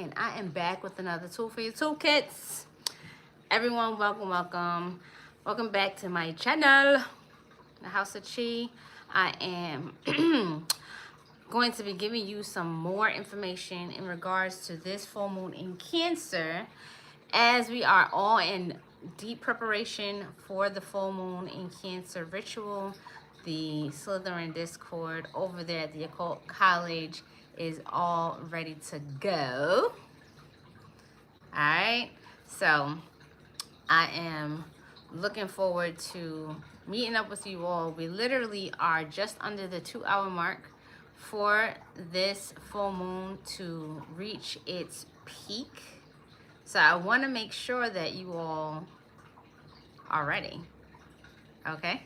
and I am back with another tool for your toolkits. Everyone, welcome. Welcome back to my channel, the House of Chi. I am going to be giving you some more information in regards to this full moon in Cancer, as we are all in deep preparation for the full moon in Cancer ritual. The Slytherin Discord over there at the Occult College is all ready to go. All right, so I am looking forward to meeting up with you all. We literally are just under the 2-hour mark for this full moon to reach its peak. So I want to make sure that you all are ready. Okay?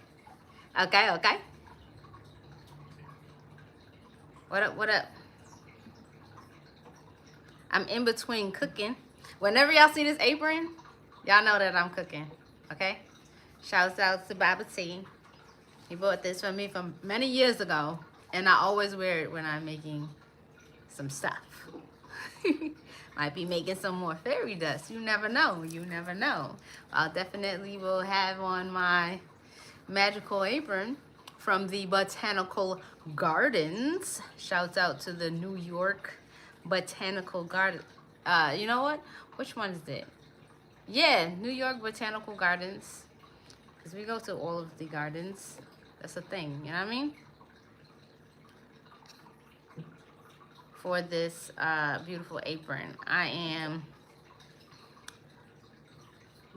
Okay? What up? I'm in between cooking. Whenever y'all see this apron, y'all know that I'm cooking. Okay? Shouts out to Baba T. He bought this for me from many years ago, and I always wear it when I'm making some stuff. Might be making some more fairy dust. You never know. I'll definitely will have on my magical apron from the Botanical Gardens. Shouts out to the New York Botanical Garden. You know what? Which one is it? Yeah, New York Botanical Gardens. Because we go to all of the gardens. That's a thing, you know what I mean? For this beautiful apron, I am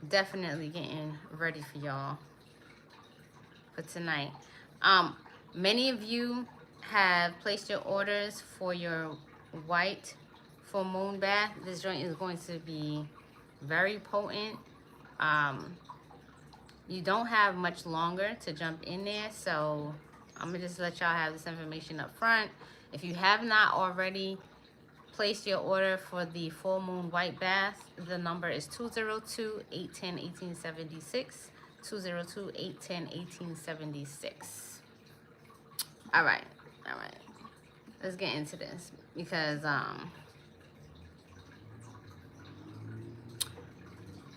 definitely getting ready for y'all for tonight. Many of you have placed your orders for your white full moon bath. This joint is going to be very potent. You don't have much longer to jump in there, so I'm gonna just let y'all have this information up front. If you have not already placed your order for the full moon white bath, the number is 202-810-1876. 202-810-1876. All right. Let's get into this because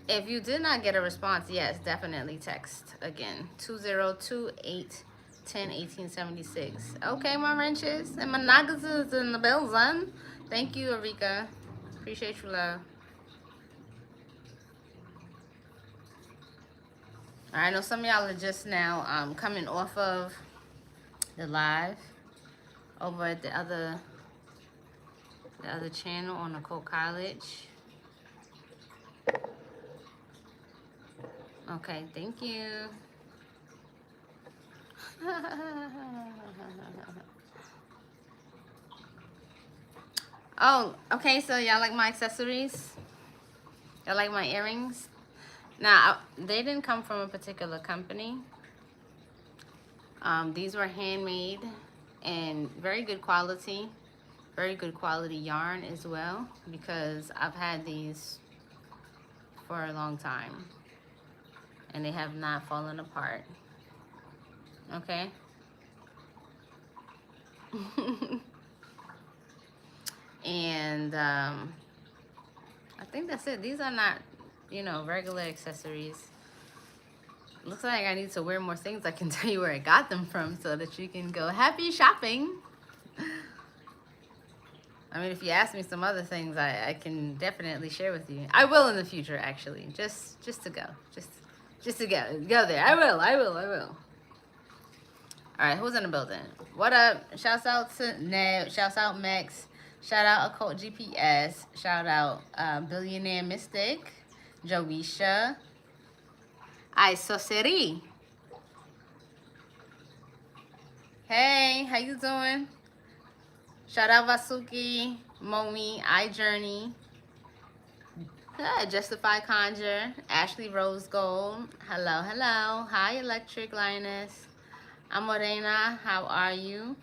if you did not get a response, yes, definitely text again. 202-810-1876. Okay, my wrenches and my nuggets is in the building. Thank you, Arika. Appreciate you, love. I know some of y'all are just now coming off of the live over at the other channel on Occult College. Okay, thank you. Oh, okay, so y'all like my accessories? Y'all like my earrings? Now, they didn't come from a particular company. These were handmade and very good quality yarn as well, because I've had these for a long time and they have not fallen apart. Okay. And I think that's it. These are not, regular accessories. Looks like I need to wear more things. I can tell you where I got them from so that you can go happy shopping. I mean, if you ask me some other things, I can definitely share with you. I will in the future, actually. Just to go. Just to go there. I will. All right, who's in the building? What up? Shouts out to Ned. Shouts out Max. Shout out Occult GPS. Shout out Billionaire Mystic. Joisha. Isoseri. Hey, how you doing? Shout out Vasuki, Momi, iJourney, Justify Conjure, Ashley Rose Gold. Hello. Hi, Electric Lioness. Amorena, how are you?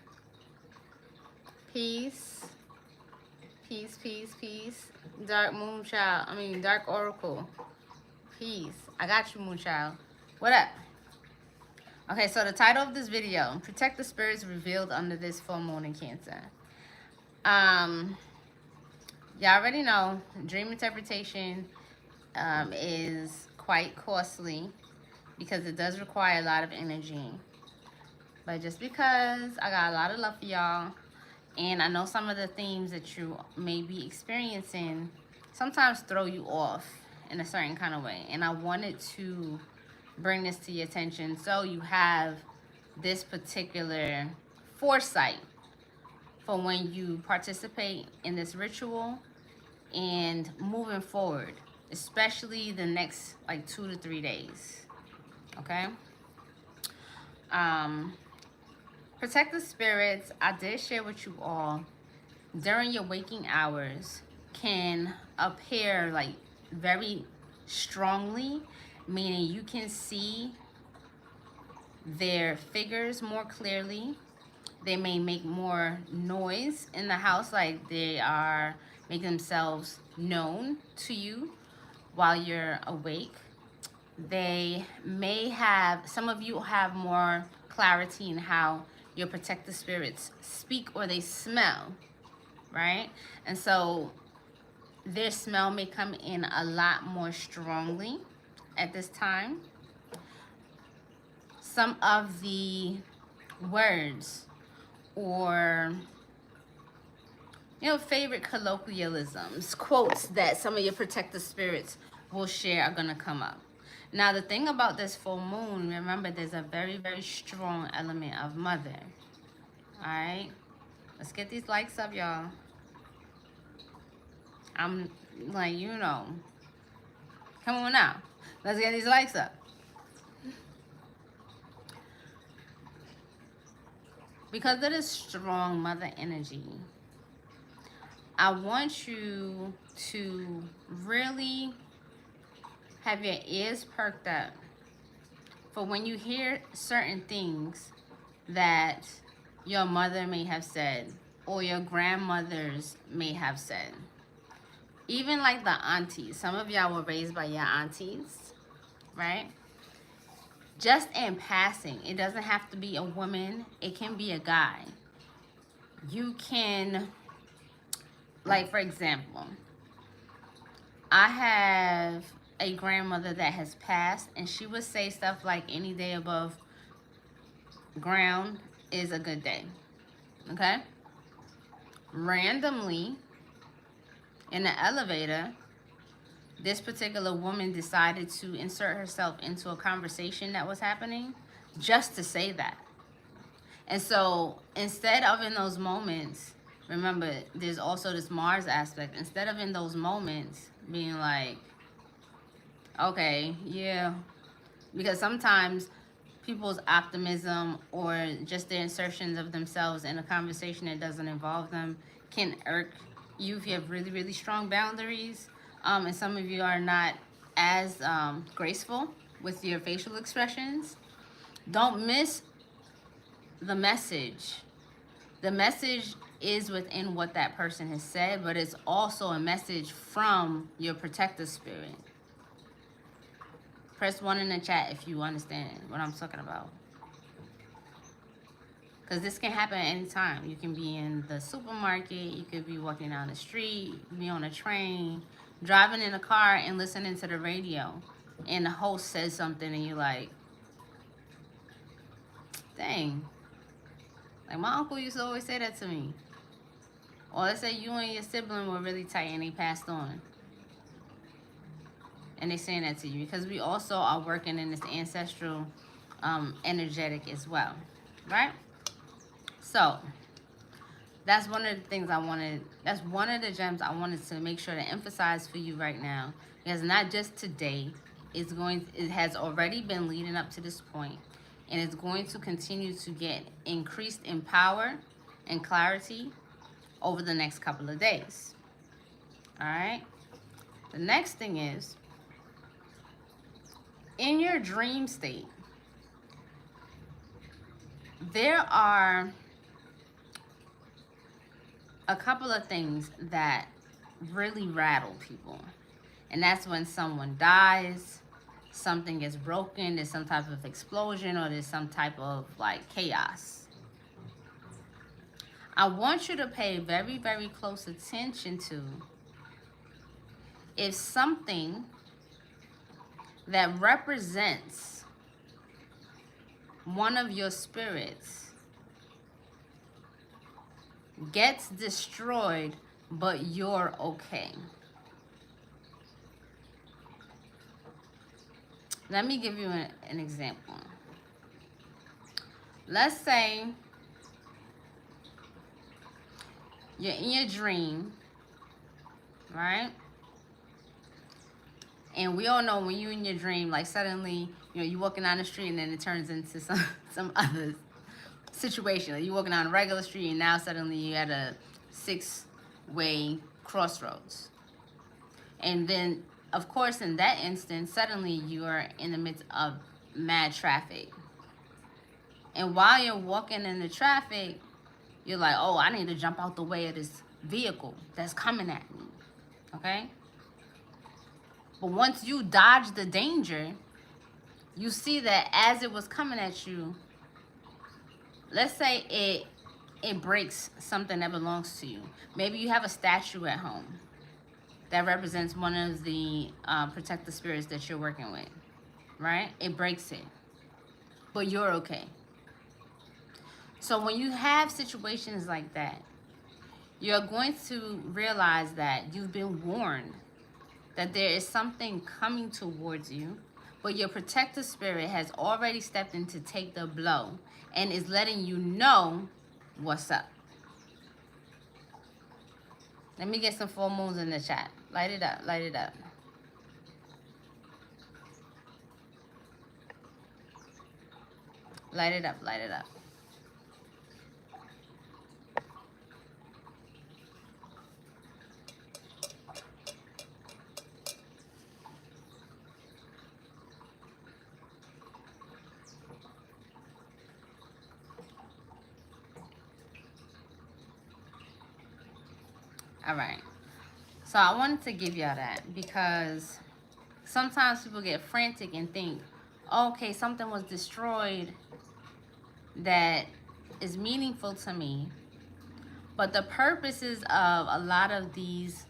Peace. Dark Moonchild. Dark Oracle. Peace. I got you, Moonchild. What up? Okay, so the title of this video: Protect the Spirits Revealed Under This Full Moon in Cancer. Y'all already know dream interpretation is quite costly because it does require a lot of energy. But just because I got a lot of love for y'all, and I know some of the themes that you may be experiencing sometimes throw you off in a certain kind of way. And I wanted to bring this to your attention so you have this particular foresight for when you participate in this ritual and moving forward, especially the next like 2 to 3 days. Okay? Protective spirits, I did share with you all, during your waking hours can appear like very strongly, meaning you can see their figures more clearly. They may make more noise in the house, like they are making themselves known to you while you're awake. They may have, some of you have more clarity in how your protective spirits speak or they smell, right? And so their smell may come in a lot more strongly at this time. Some of the words or favorite colloquialisms, quotes that some of your protective spirits will share are going to come up. Now, the thing about this full moon, remember, there's a very, very strong element of mother. All right? Let's get these likes up, y'all. I'm like, come on now. Let's get these likes up. Because of this strong mother energy, I want you to really have your ears perked up for when you hear certain things that your mother may have said or your grandmothers may have said. Even like the aunties. Some of y'all were raised by your aunties, right? Just in passing, it doesn't have to be a woman. It can be a guy. You can, like for example, I have a grandmother that has passed, and she would say stuff like, any day above ground is a good day. Okay? Randomly, in the elevator, this particular woman decided to insert herself into a conversation that was happening just to say that. And so instead of in those moments, remember, there's also this Mars aspect. Instead of in those moments being like, okay, yeah, because sometimes people's optimism or just their insertions of themselves in a conversation that doesn't involve them can irk you if you have really, really strong boundaries. And some of you are not as graceful with your facial expressions. Don't miss the message. The message is within what that person has said, but it's also a message from your protective spirit. Press 1 in the chat if you understand what I'm talking about. Because this can happen at any time. You can be in the supermarket, you could be walking down the street, you could be on a train, driving in a car and listening to the radio. And the host says something and you're like, dang. Like my uncle used to always say that to me. Or let's say you and your sibling were really tight and they passed on. And they're saying that to you. Because we also are working in this ancestral energetic as well. Right? So, that's one of the things that's one of the gems I wanted to make sure to emphasize for you right now. Because not just today, it has already been leading up to this point, and it's going to continue to get increased in power and clarity over the next couple of days. All right? The next thing is, in your dream state, there are a couple of things that really rattle people. And that's when someone dies, something gets broken, there's some type of explosion, or there's some type of like chaos. I want you to pay very, very close attention to if something that represents one of your spirits gets destroyed, but you're okay. Let me give you an example. Let's say you're in your dream, right? And we all know when you're in your dream, like suddenly, you know, you're walking down the street and then it turns into some other situation. Like you're walking down a regular street and now suddenly you're at a 6-way crossroads. And then, of course, in that instance, suddenly you are in the midst of mad traffic. And while you're walking in the traffic, you're like, oh, I need to jump out the way of this vehicle that's coming at me, okay? But once you dodge the danger, you see that as it was coming at you, let's say it breaks something that belongs to you. Maybe you have a statue at home that represents one of the protective spirits that you're working with, right? It breaks it, but you're okay. So when you have situations like that, you're going to realize that you've been warned that there is something coming towards you, but your protective spirit has already stepped in to take the blow and is letting you know what's up. Let me get some full moons in the chat. Light it up, light it up. Light it up, light it up. All right. So I wanted to give y'all that because sometimes people get frantic and think, oh, okay, something was destroyed that is meaningful to me. But the purposes of a lot of these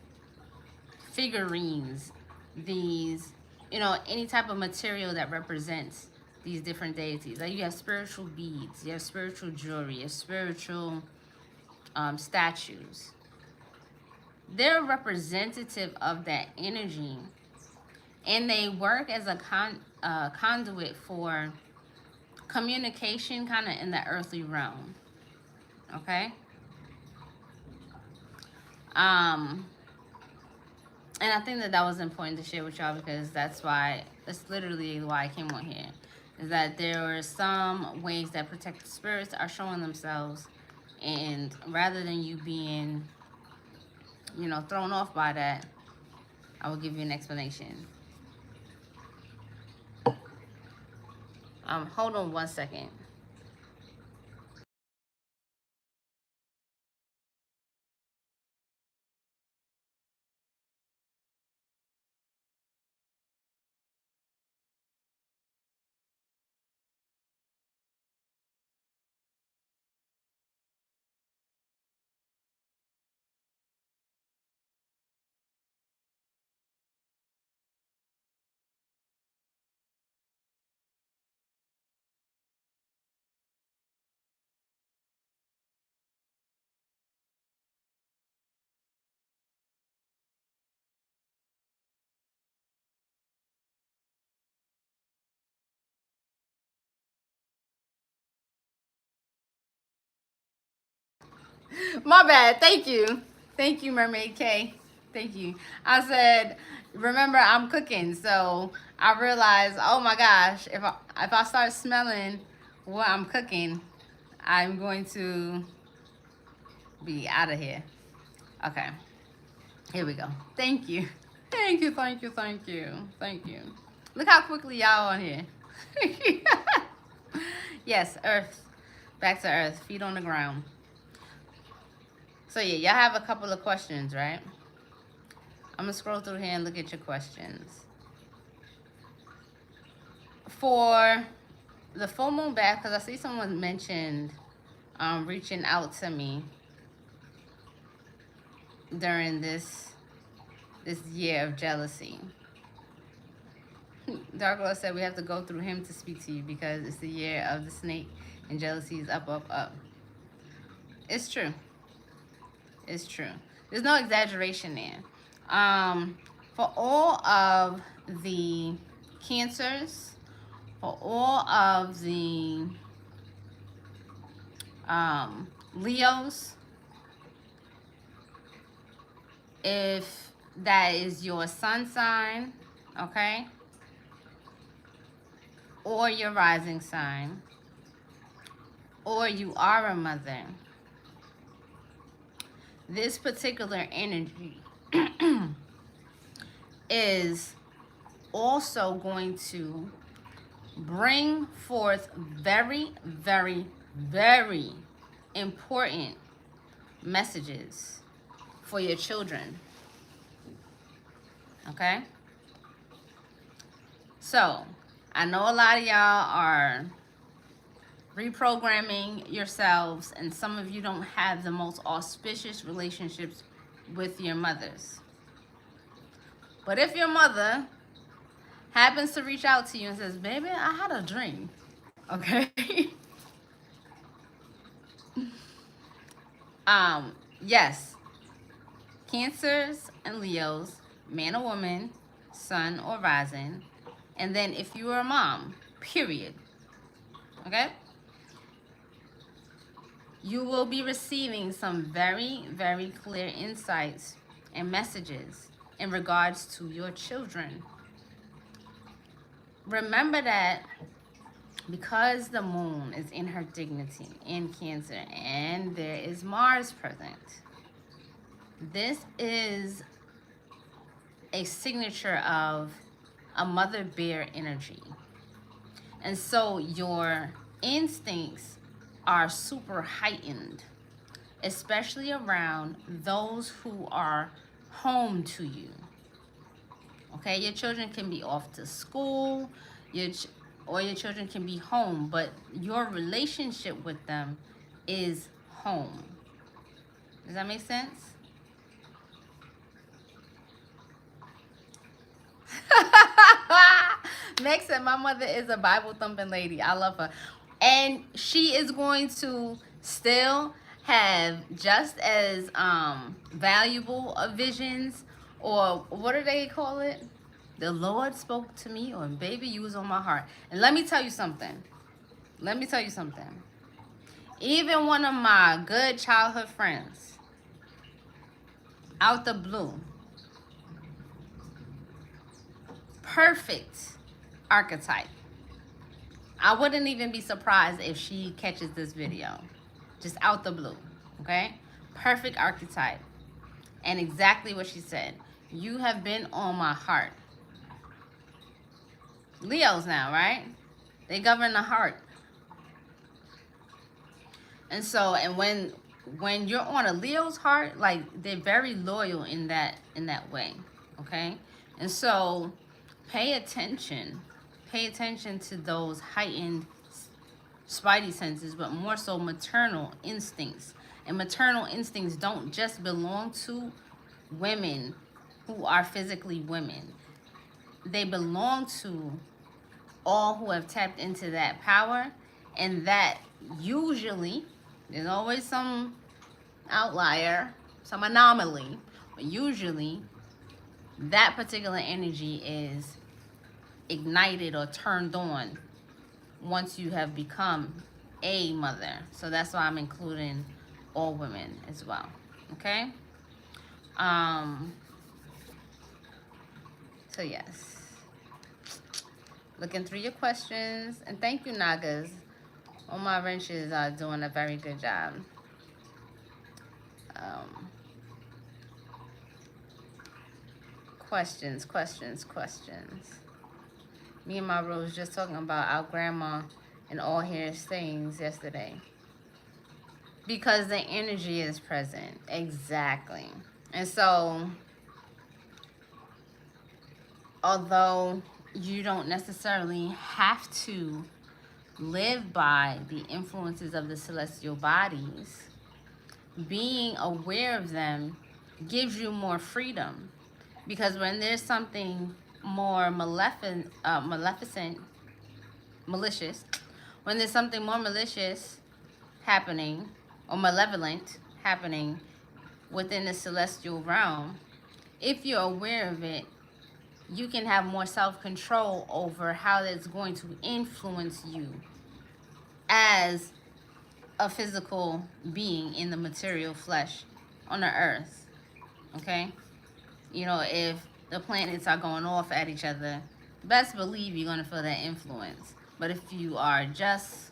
figurines, these, you know, any type of material that represents these different deities. Like you have spiritual beads, you have spiritual jewelry, you have spiritual statues. They're representative of that energy, and they work as a conduit for communication kind of in the earthly realm, okay? And I think that was important to share with y'all because that's literally why I came on here, is that there are some ways that protected spirits are showing themselves, and rather than you being, you know, thrown off by that, I will give you an explanation. Hold on one second. My bad. Thank you. Thank you, Mermaid K. Thank you. I said, remember, I'm cooking. So I realized, oh my gosh, if I start smelling what I'm cooking, I'm going to be out of here. Okay. Here we go. Thank you. Thank you, thank you, thank you. Thank you. Look how quickly y'all on here. Yes, earth. Back to earth. Feet on the ground. So yeah, y'all have a couple of questions, right? I'm gonna scroll through here and look at your questions. For the full moon bath, because I see someone mentioned reaching out to me during this this year of jealousy. Dark Lord said we have to go through him to speak to you because it's the year of the snake and jealousy is up, up, up. It's true. It's true. There's no exaggeration there. For all of the Cancers, for all of the Leos, if that is your sun sign, okay, or your rising sign, or you are a mother, this particular energy is also going to bring forth very, very, very important messages for your children. Okay? So, I know a lot of y'all are reprogramming yourselves, and some of you don't have the most auspicious relationships with your mothers. But if your mother happens to reach out to you and says, baby, I had a dream, okay? Yes, Cancers and Leos, man or woman, sun or rising, and then if you are a mom, period, okay? You will be receiving some very, very clear insights and messages in regards to your children. Remember that because the moon is in her dignity in Cancer and there is Mars present, this is a signature of a mother bear energy. And so your instincts are super heightened, especially around those who are home to you. Okay, your children can be off to school, or your children can be home, but your relationship with them is home. Does that make sense? Meg said, my mother is a Bible thumping lady. I love her. And she is going to still have just as valuable visions, or what do they call it? The Lord spoke to me, or baby, you was on my heart. And let me tell you something. Let me tell you something. Even one of my good childhood friends, out the blue, perfect archetype. I wouldn't even be surprised if she catches this video. Just out the blue, okay? Perfect archetype. And exactly what she said. You have been on my heart. Leos now, right? They govern the heart. And so, and when you're on a Leo's heart, like, they're very loyal in that way, okay? And so, pay attention to those heightened spidey senses, but more so maternal instincts. And maternal instincts don't just belong to women who are physically women. They belong to all who have tapped into that power, and that usually, there's always some outlier, some anomaly, but usually that particular energy is ignited or turned on once you have become a mother. So that's why I'm including all women as well. Okay? So yes. Looking through your questions. And thank you, Nagas. All my wrenches are doing a very good job. Questions. Me and my bro was just talking about our grandma and all her things yesterday. Because the energy is present. Exactly. And so, although you don't necessarily have to live by the influences of the celestial bodies, being aware of them gives you more freedom. Because when there's something more malicious, when there's something more malicious happening or malevolent happening within the celestial realm, if you're aware of it, you can have more self-control over how that's going to influence you as a physical being in the material flesh on the earth. Okay? You know, if the planets are going off at each other, best believe you're going to feel that influence. But if you are just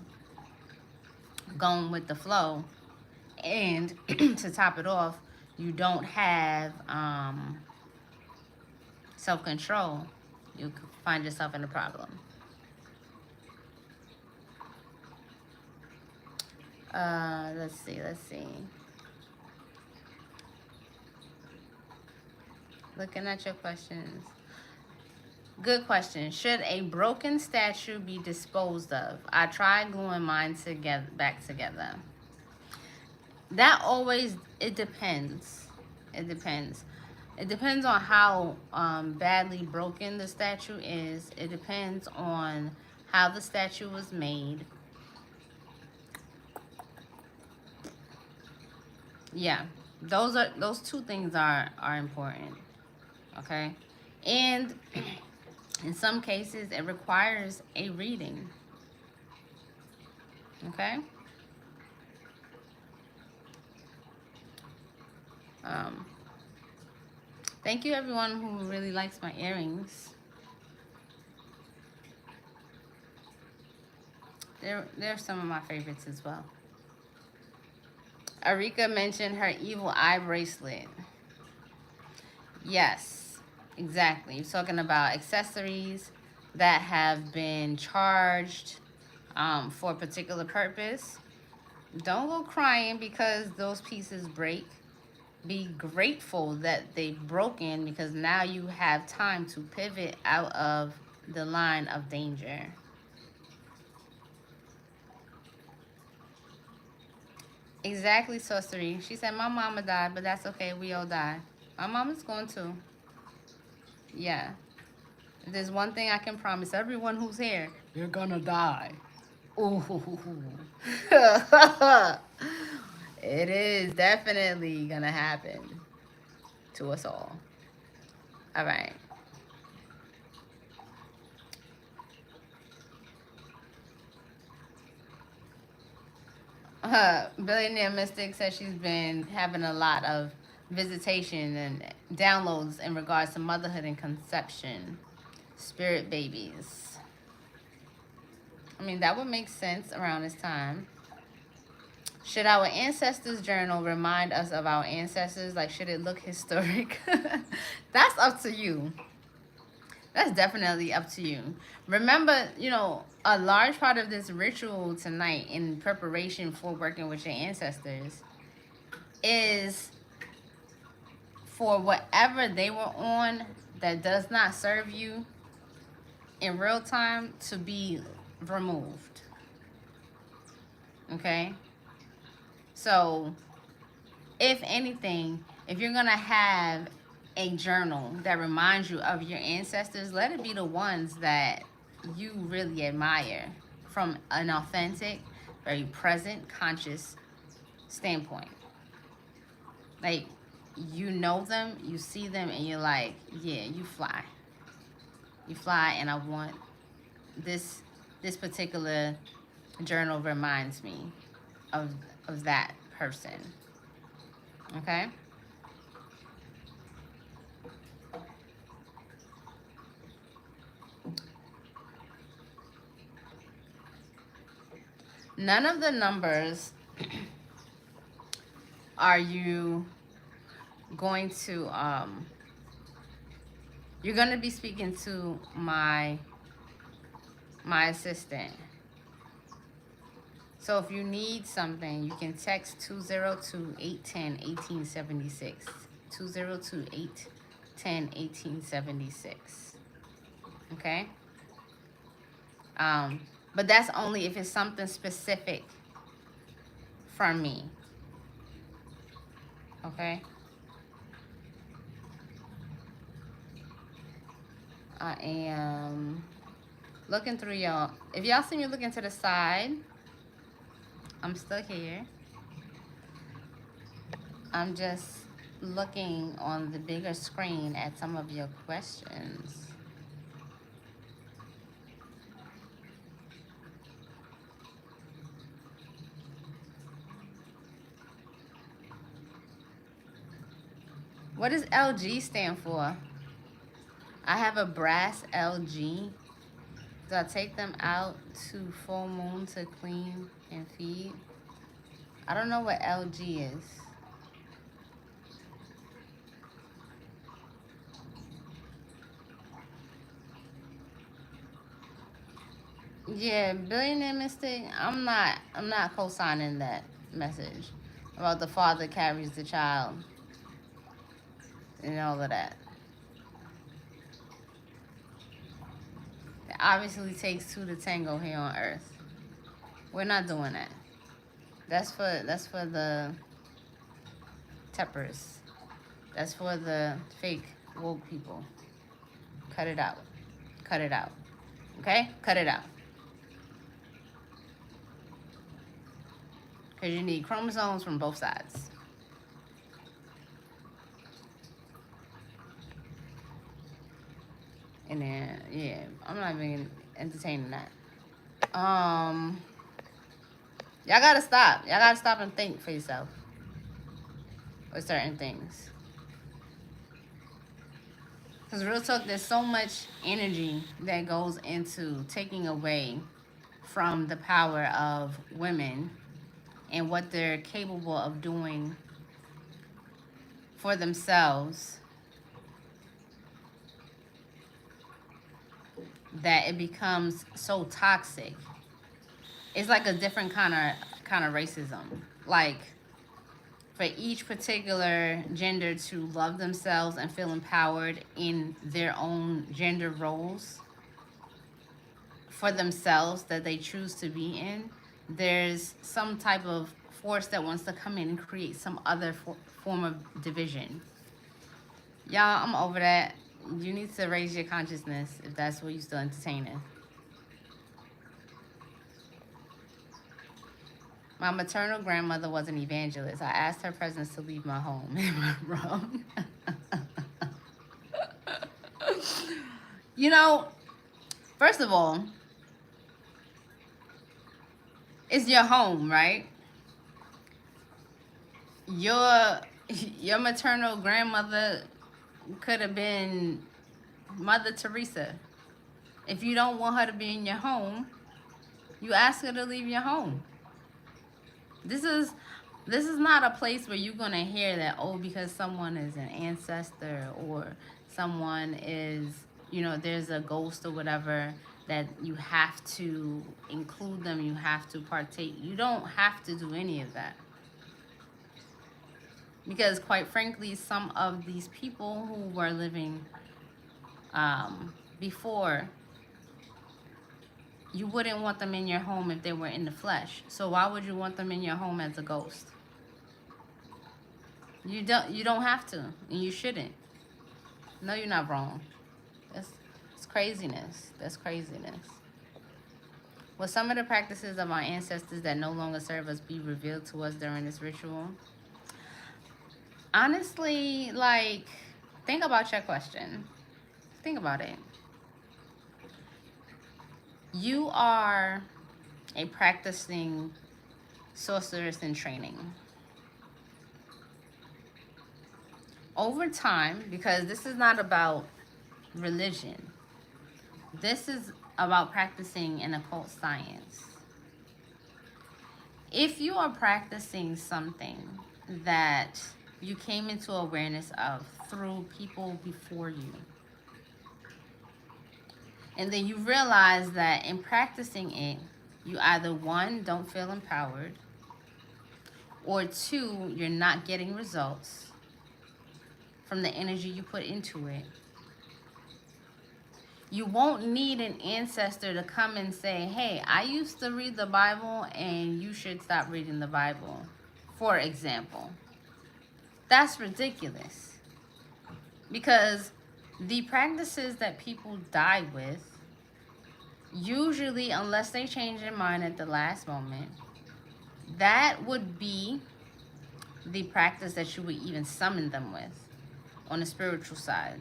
going with the flow, and to top it off, you don't have self-control, you find yourself in a problem. Let's see. Looking at your questions. Good question. Should a broken statue be disposed of? I tried gluing mine back together. That always, it depends. It depends. It depends on how badly broken the statue is. It depends on how the statue was made. Yeah, those two things are important. Okay, and in some cases it requires a reading. Okay. Thank you everyone who really likes my earrings. They're some of my favorites as well. Arika mentioned her evil eye bracelet. Yes, exactly. You're talking about accessories that have been charged for a particular purpose. Don't go crying because those pieces break. Be grateful that they've broken, because now you have time to pivot out of the line of danger. Exactly, sorcery. She said my mama died, but that's okay. We all die. My mama's going to. Yeah. There's one thing I can promise everyone who's here. You're gonna die. Ooh. It is definitely gonna happen to us all. All right. Billionaire Mystic says she's been having a lot of visitation and downloads in regards to motherhood and conception. Spirit babies. I mean, that would make sense around this time. Should our ancestors' journal remind us of our ancestors? Like, should it look historic? That's up to you. That's definitely up to you. Remember, you know, a large part of this ritual tonight in preparation for working with your ancestors is for whatever they were on that does not serve you in real time to be removed. Okay? So, if anything, if you're going to have a journal that reminds you of your ancestors, let it be the ones that you really admire from an authentic, very present, conscious standpoint. Like, you know them, you see them, and you're like, yeah, you fly. You fly, and I want this particular journal reminds me of that person. Okay? None of the numbers are you going to you're going to be speaking to my assistant. So if you need something, you can text 202-810-1876. 202-810-1876. Okay? But that's only if it's something specific from me. Okay? I am looking through y'all. If y'all see me looking to the side, I'm still here. I'm just looking on the bigger screen at some of your questions. What does LG stand for? I have a brass LG. Do I take them out to full moon to clean and feed? I don't know what LG is. Yeah, billionaire mystic. I'm not co-signing that message about the father carries the child and all of that. It obviously takes two to tango here on Earth. We're not doing that. That's for the teppers. That's for the fake woke people. Cut it out. Cut it out. Okay? Cut it out. Because you need chromosomes from both sides. And then, yeah, I'm not even entertaining that. Y'all gotta stop. Y'all gotta stop and think for yourself with certain things. Because real talk, there's so much energy that goes into taking away from the power of women and what they're capable of doing for themselves, that it becomes so toxic. It's like a different kind of racism. Like, for each particular gender to love themselves and feel empowered in their own gender roles for themselves that they choose to be in, there's some type of force that wants to come in and create some other form of division. Y'all, I'm over that. You need to raise your consciousness if that's what you're still entertaining. My maternal grandmother was an evangelist. I asked her presence to leave my home. Am I wrong? You know, first of all, it's your home, right? Your maternal grandmother could have been Mother Teresa. If you don't want her to be in your home, you ask her to leave your home. This is not a place where you're gonna hear that, oh, because someone is an ancestor or someone is, you know, there's a ghost or whatever, that you have to include them, you have to partake. You don't have to do any of that. Because quite frankly, some of these people who were living before, you wouldn't want them in your home if they were in the flesh. So why would you want them in your home as a ghost? You don't have to, and you shouldn't. No, you're not wrong. That's craziness. That's craziness. Will some of the practices of our ancestors that no longer serve us be revealed to us during this ritual? Honestly, like, think about your question. Think about it. You are a practicing sorceress in training. Over time, because this is not about religion, this is about practicing an occult science. If you are practicing something that you came into awareness of through people before you, and then you realize that in practicing it, you either, one, don't feel empowered, or two, you're not getting results from the energy you put into it, you won't need an ancestor to come and say, hey, I used to read the Bible and you should stop reading the Bible, for example. That's ridiculous. Because The practices that people die with, usually, unless they change their mind at the last moment, that would be the practice that you would even summon them with on the spiritual side.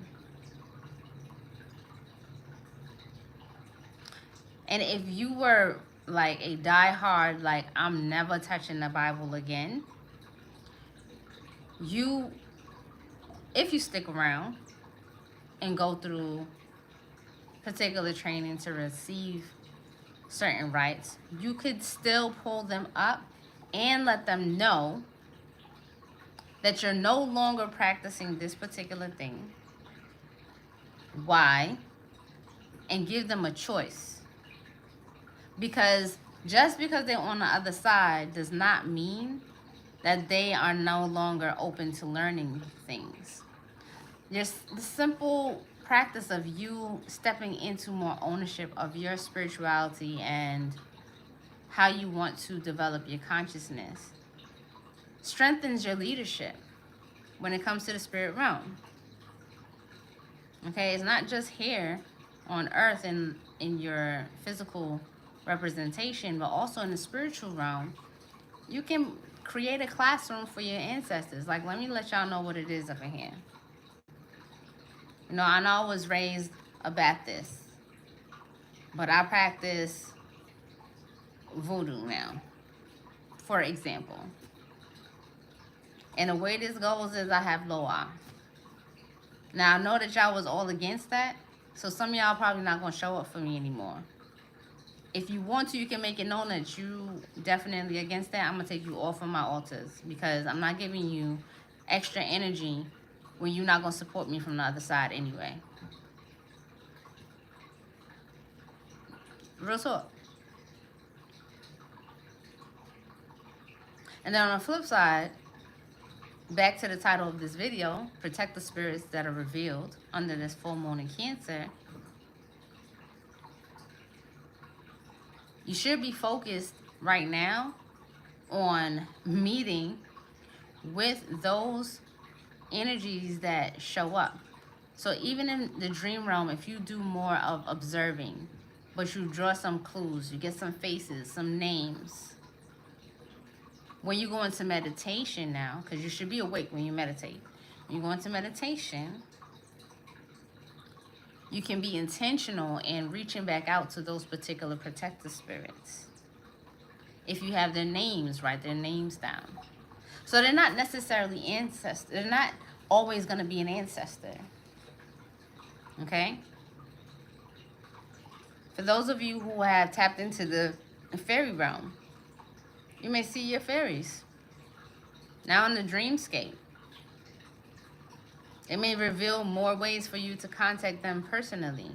And if you were like a diehard, like, I'm never touching the Bible again, if you stick around and go through particular training to receive certain rights, you could still pull them up and let them know that you're no longer practicing this particular thing. Why? And give them a choice. Because just because they're on the other side does not mean that they are no longer open to learning things. Just the simple practice of you stepping into more ownership of your spirituality and how you want to develop your consciousness strengthens your leadership when it comes to the spirit realm. Okay, it's not just here on earth in your physical representation, but also in the spiritual realm. You can create a classroom for your ancestors. Like, let me let y'all know what it is up in here. You know, I know I was raised a Baptist, but I practice voodoo now, for example. And the way this goes is I have Loa. Now, I know that y'all was all against that, so some of y'all probably not going to show up for me anymore. If you want to, you can make it known that you definitely against that. I'm going to take you off of my altars because I'm not giving you extra energy when you're not going to support me from the other side anyway. Real talk. And then on the flip side, back to the title of this video, protect the spirits that are revealed under this full moon in Cancer. You should be focused right now on meeting with those energies that show up. So even in the dream realm, if you do more of observing, but you draw some clues, you get some faces, some names. When you go into meditation now, because you should be awake when you meditate. When you go into meditation, you can be intentional in reaching back out to those particular protector spirits. If you have their names, write their names down. So they're not necessarily ancestors. They're not always going to be an ancestor. Okay? For those of you who have tapped into the fairy realm, you may see your fairies now in the dreamscape. It may reveal more ways for you to contact them personally.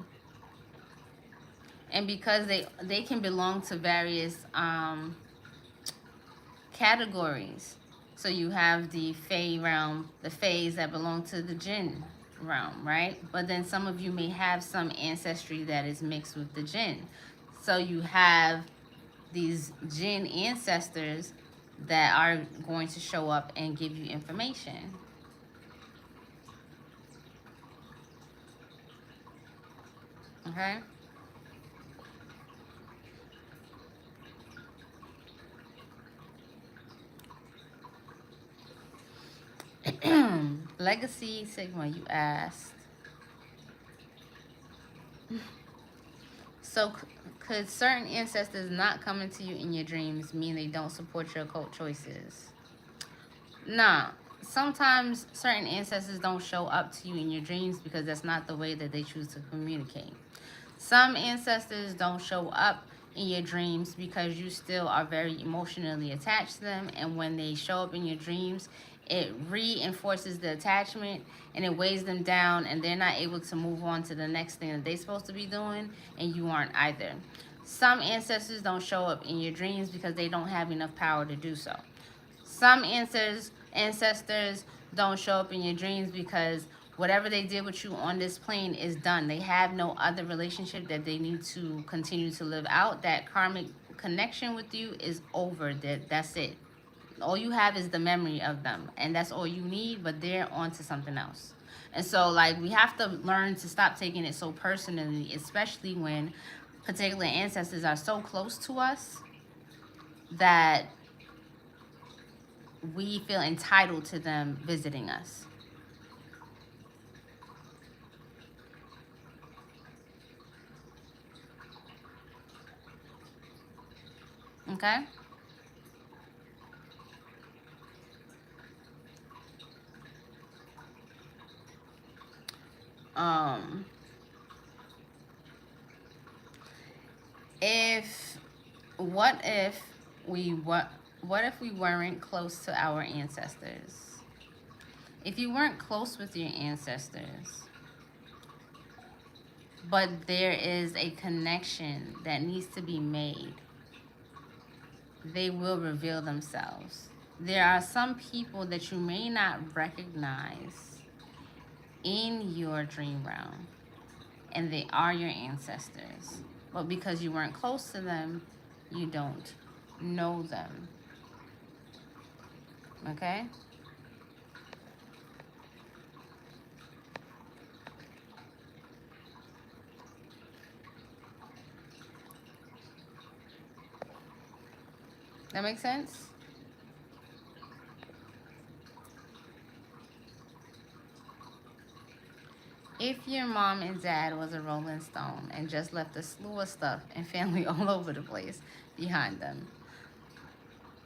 And because they can belong to various categories. So you have the F.A.Y realm, the F.A.Ys that belong to the Jinn realm, right? But then some of you may have some ancestry that is mixed with the Jinn. So you have these Jinn ancestors that are going to show up and give you information. Okay? Legacy Sigma, you asked. So could certain ancestors not coming to you in your dreams mean they don't support your occult choices? Nah. Sometimes certain ancestors don't show up to you in your dreams because that's not the way that they choose to communicate. Some ancestors don't show up in your dreams because you still are very emotionally attached to them, and when they show up in your dreams, it reinforces the attachment and it weighs them down, and they're not able to move on to the next thing that they're supposed to be doing, and you aren't either. Some ancestors don't show up in your dreams because they don't have enough power to do so. Some ancestors don't show up in your dreams because whatever they did with you on this plane is done. They have no other relationship that they need to continue to live out. That karmic connection with you is over. That's it. All you have is the memory of them, and that's all you need, but they're on to something else. And so, like, we have to learn to stop taking it so personally, especially when particular ancestors are so close to us that we feel entitled to them visiting us. Okay? Um, if what if what if we weren't close to our ancestors? If you weren't close with your ancestors, but there is a connection that needs to be made, they will reveal themselves. There are some people that you may not recognize in your dream realm, and they are your ancestors. But because you weren't close to them, you don't know them. Okay? That makes sense? If your mom and dad was a Rolling Stone and just left a slew of stuff and family all over the place behind them,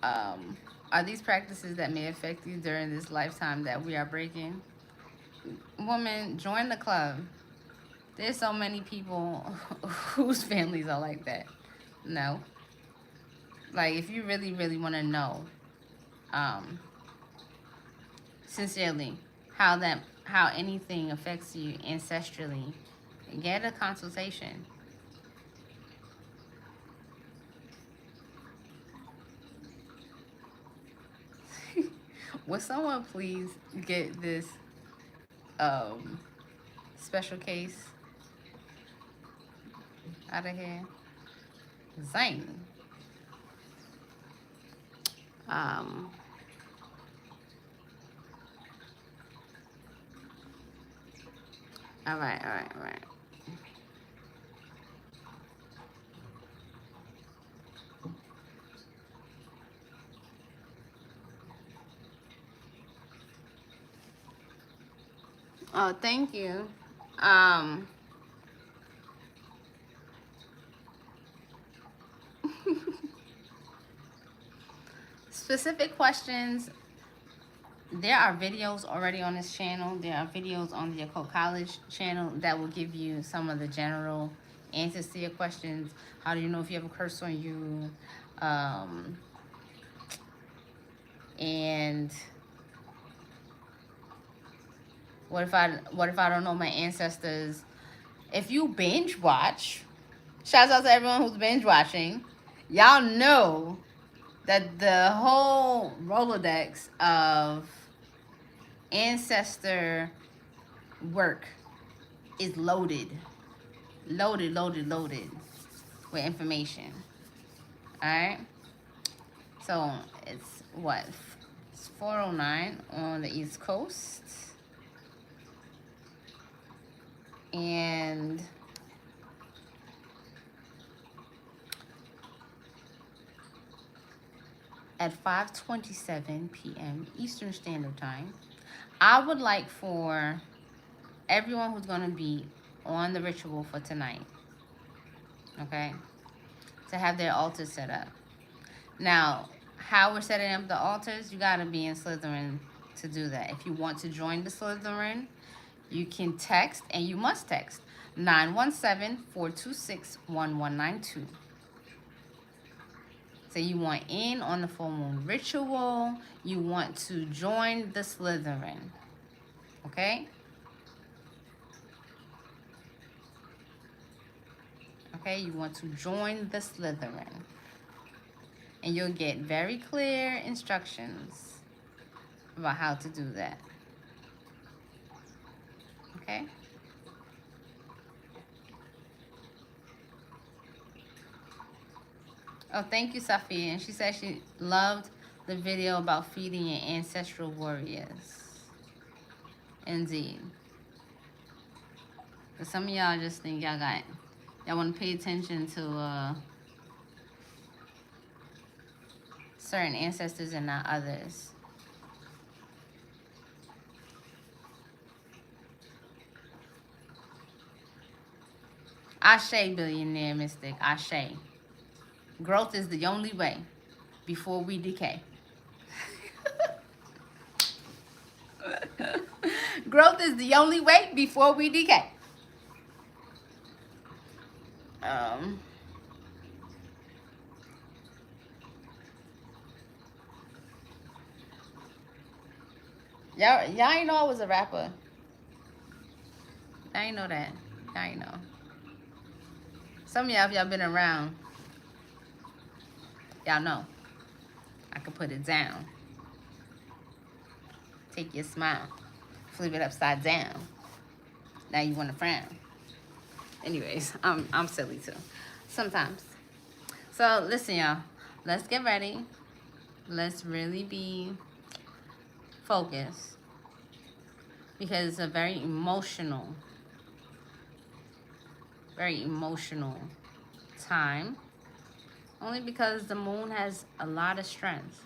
are these practices that may affect you during this lifetime that we are breaking? Woman, join the club. There's so many people whose families are like that. No. Like, if you really, really want to know, um, sincerely, how anything affects you ancestrally, get a consultation. Would someone please get this special case out of here? Zane. Um, all right, all right, all right. Oh, thank you. Um, specific questions. There are videos already on this channel. There are videos on the Occult Kollege channel that will give you some of the general answers to your questions. How do you know if you have a curse on you? And what if I don't know my ancestors? If you binge watch, shouts out to everyone who's binge watching. Y'all know that the whole Rolodex of ancestor work is loaded with information. All right. So it's what? It's 4:09 on the East Coast. And at 5:27 p.m. Eastern Standard Time, I would like for everyone who's going to be on the ritual for tonight, okay, to have their altars set up. Now, how we're setting up the altars, you got to be in Slytherin to do that. If you want to join the Slytherin, you can text, and you must text 917-426-1192. So you want in on the full moon ritual. You want to join the Slytherin. Okay? Okay, you want to join the Slytherin. And you'll get very clear instructions about how to do that. Okay? Oh, thank you, Safi. And she said she loved the video about feeding your ancestral warriors. Indeed. But some of y'all just think y'all want to pay attention to certain ancestors and not others. Ashe, billionaire mystic. Ashe. Growth is the only way before we decay. Growth is the only way before we decay. Y'all ain't know I was a rapper. I ain't know that. Y'all ain't know. Some of y'all, if y'all been around, y'all know. I can put it down. Take your smile, flip it upside down. Now you want to frown. Anyways, I'm silly too, sometimes. So listen, y'all. Let's get ready. Let's really be focused because it's a very emotional time. Only because the moon has a lot of strength.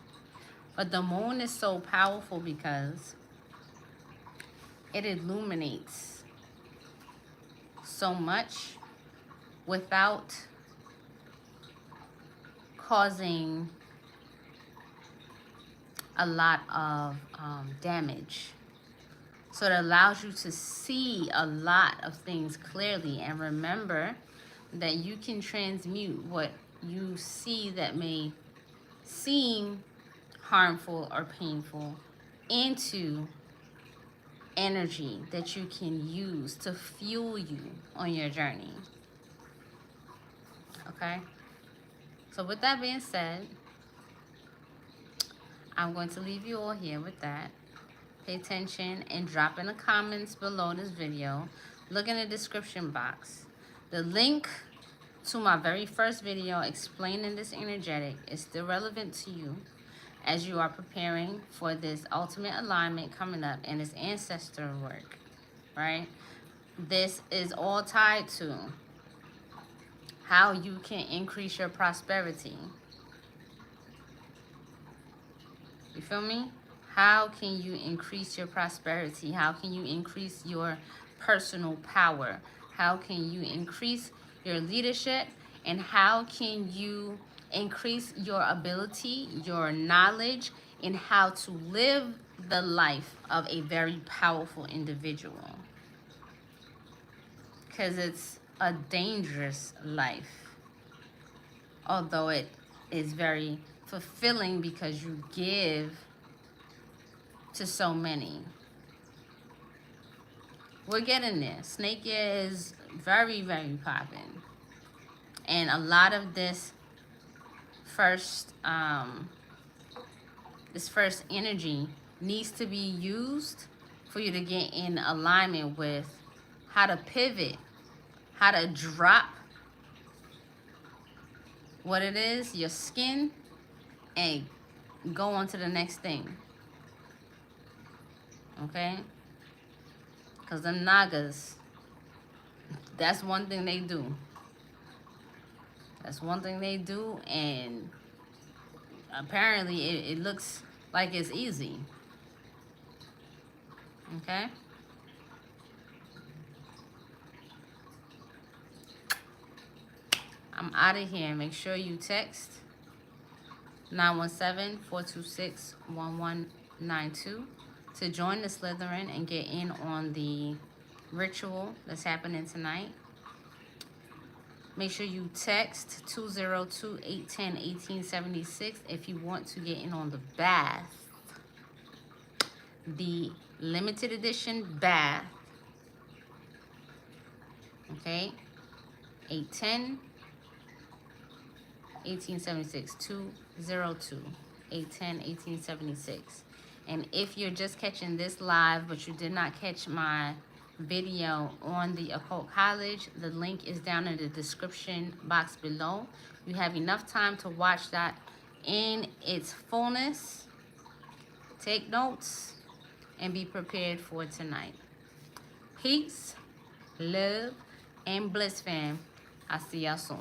But the moon is so powerful because it illuminates so much without causing a lot of damage. So it allows you to see a lot of things clearly. And remember that you can transmute what you see that may seem harmful or painful into energy that you can use to fuel you on your journey. Okay? So with that being said, I'm going to leave you all here with that. Pay attention and drop in the comments below this video. Look in the description box. The link to my very first video explaining this energetic is still relevant to you as you are preparing for this ultimate alignment coming up and this ancestor work, right? This is all tied to how you can increase your prosperity. You feel me? How can you increase your prosperity? How can you increase your personal power? How can you increase your leadership? And how can you increase your ability, your knowledge in how to live the life of a very powerful individual? Because it's a dangerous life. Although it is very fulfilling because you give to so many. We're getting there. Snake year is very, very popping. And a lot of this first energy needs to be used for you to get in alignment with how to pivot, how to drop what it is, your skin, and go on to the next thing. Okay? Because them Nagas, that's one thing they do. That's one thing they do, and apparently it looks like it's easy. Okay? I'm out of here. Make sure you text 917-426-1192 to join the Slytherin and get in on the ritual that's happening tonight. Make sure you text 202-810-1876 if you want to get in on the bath. The limited edition bath. Okay? 810-1876. 202-810-1876. And if you're just catching this live, but you did not catch my video on the Occult College, the link is down in the description box below. You have enough time to watch that in its fullness. Take notes and be prepared for tonight. Peace, Love and bliss, fam. I'll see y'all soon.